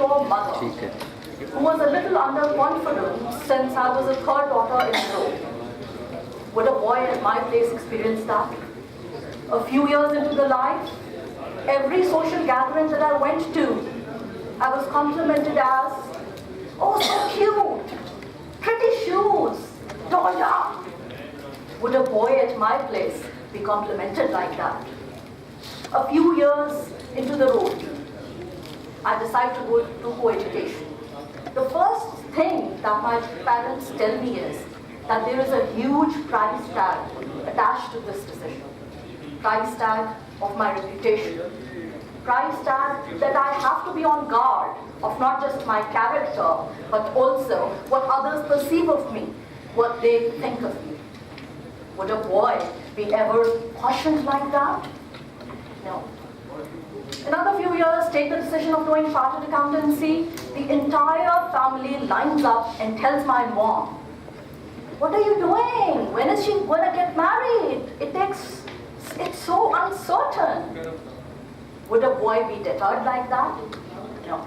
immature mother who was a little underconfident since I was a third daughter in law. Would a boy at my place experience that? A few years into the life, every social gathering that I went to, I was complimented as, "Oh, so cute, pretty shoes, Doja." Would a boy at my place be complimented like that? A few years into the road, I decided to go to co-education. The first thing that my parents tell me is that there is a huge price tag attached to this decision. Price tag of my reputation. Price tag that I have to be on guard of not just my character, but also what others perceive of me, what they think of me. Would a boy be ever cautioned like that? No. Another few years, take the decision of doing chartered accountancy, the entire family lines up and tells my mom, "What are you doing? When is she going to get married? It's so uncertain." Would a boy be deterred like that? No.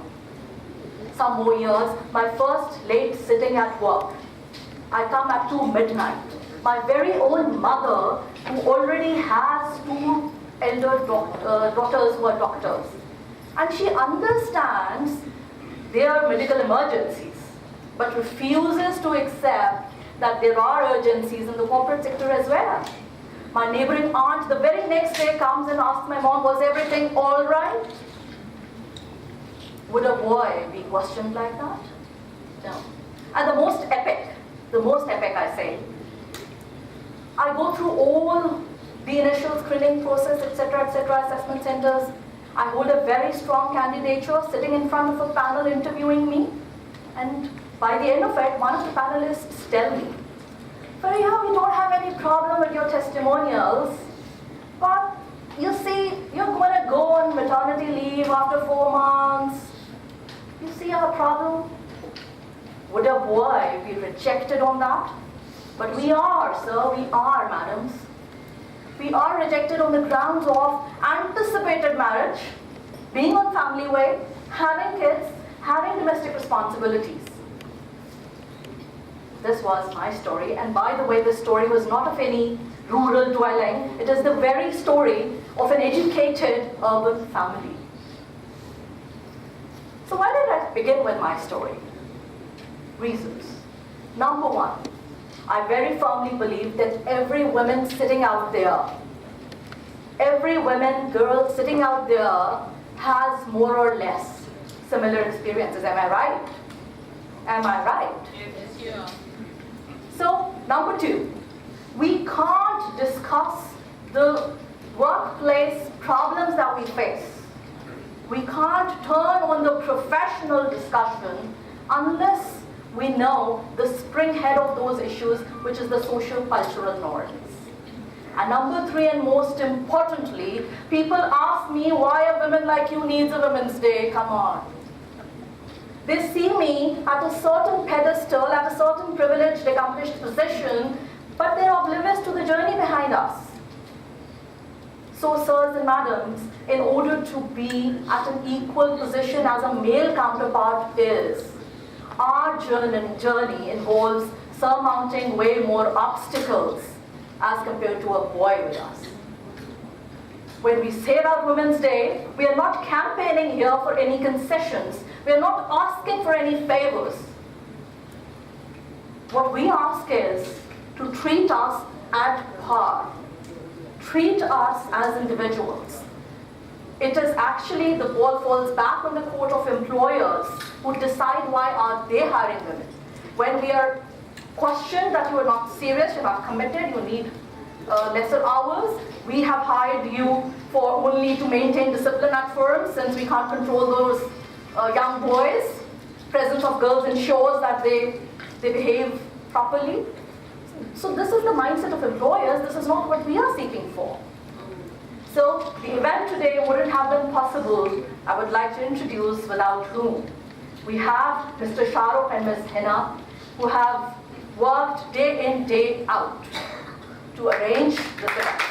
Some more years, my first late sitting at work. I come at 2 midnight. My very own mother, who already has 2 elder daughters who are doctors, and she understands their medical emergencies, but refuses to accept that there are urgencies in the corporate sector as well. My neighboring aunt the very next day comes and asks my mom, "Was everything all right?" Would a boy be questioned like that? No. And the most epic I say, I go through all the initial screening process, etc., assessment centers. I hold a very strong candidature sitting in front of a panel interviewing me. And by the end of it, one of the panelists tell me, "Fariha, we don't have any problem with your testimonials, but you see, you're going to go on maternity leave after 4 months. You see our problem?" Would a boy be rejected on that? But we are, sir, we are, madams. We are rejected on the grounds of anticipated marriage, being on family way, having kids, having domestic responsibilities. This was my story, and by the way, this story was not of any rural dwelling. It is the very story of an educated urban family. So why did I begin with my story? Reasons. Number one, I very firmly believe that every woman sitting out there, every woman, girl sitting out there has more or less similar experiences. Am I right? Am I right? Yes, yeah. So, number two, we can't discuss the workplace problems that we face. We can't turn on the professional discussion unless we know the springhead of those issues, which is the social cultural norms. And number three, and most importantly, people ask me, why a woman like you needs a Women's Day? Come on. They see me at a certain pedestal, at a certain privileged, accomplished position, but they're oblivious to the journey behind us. So, sirs and madams, in order to be at an equal position as a male counterpart is, our journey involves surmounting way more obstacles as compared to a boy with us. When we say about Women's Day, we are not campaigning here for any concessions. We are not asking for any favors. What we ask is to treat us at par. Treat us as individuals. It is actually, the ball falls back on the court of employers who decide why are they hiring women. When we are questioned that you are not serious, you're not committed, you need lesser hours, we have hired you for only to maintain discipline at firms since we can't control those young boys. Presence of girls ensures that they behave properly. So this is the mindset of employers. This is not what we are seeking for. So the event today wouldn't have been possible, I would like to introduce, without whom. We have Mr. Shahrukh and Ms. Hina, who have worked day in, day out to arrange this event.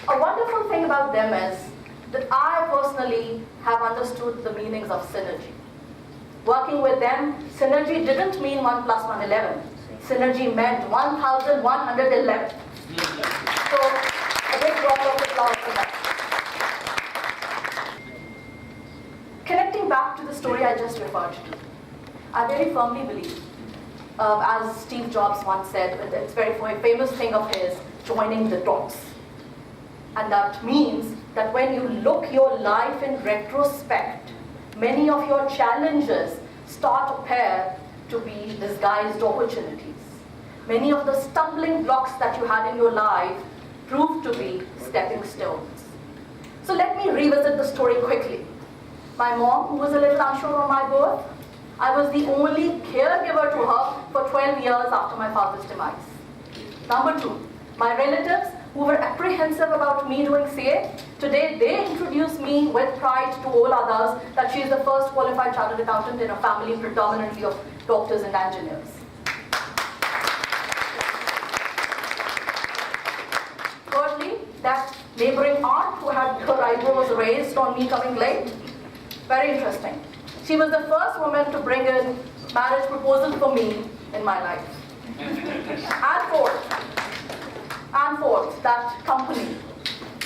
A wonderful thing about them is that I personally have understood the meanings of synergy. Working with them, synergy didn't mean 1 plus 1, 11. Synergy meant 1,111. So, a big round of applause for that. Connecting back to the story I just referred to, I very firmly believe, as Steve Jobs once said, it's a very famous thing of his, joining the dots. And that means that when you look your life in retrospect, many of your challenges start to appear to be disguised opportunities. Many of the stumbling blocks that you had in your life proved to be stepping stones. So let me revisit the story quickly. My mom, who was a little unsure on my birth, I was the only caregiver to her for 12 years after my father's demise. Number 2, my relatives, who were apprehensive about me doing CA, today they introduce me with pride to all others that she is the first qualified chartered accountant in a family predominantly of doctors and engineers. Thirdly, that neighboring aunt who had her eyebrows raised on me coming late, very interesting. She was the first woman to bring in marriage proposal for me in my life. And fourth, that company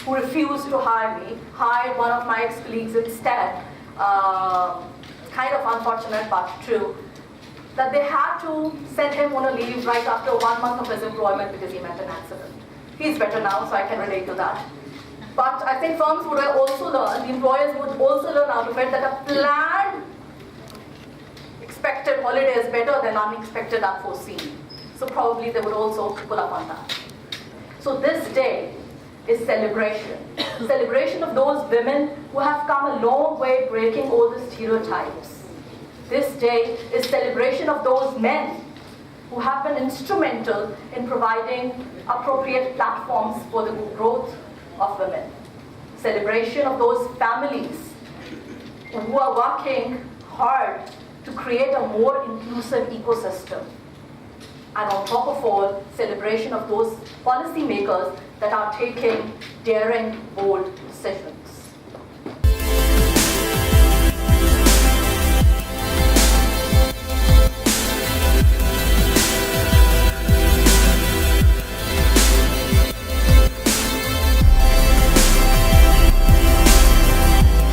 who refused to hire me hired one of my ex-colleagues instead. Kind of unfortunate, but true. That they had to send him on a leave right after 1 month of his employment because he met an accident. He's better now, so I can relate to that. But I think firms would also learn, the employers would also learn out of it that a planned expected holiday is better than unexpected unforeseen. So probably they would also pull up on that. So this day is celebration. Celebration of those women who have come a long way breaking all the stereotypes. This day is celebration of those men who have been instrumental in providing appropriate platforms for the growth of women. Celebration of those families who are working hard to create a more inclusive ecosystem. And on top of all, celebration of those policymakers that are taking daring, bold decisions.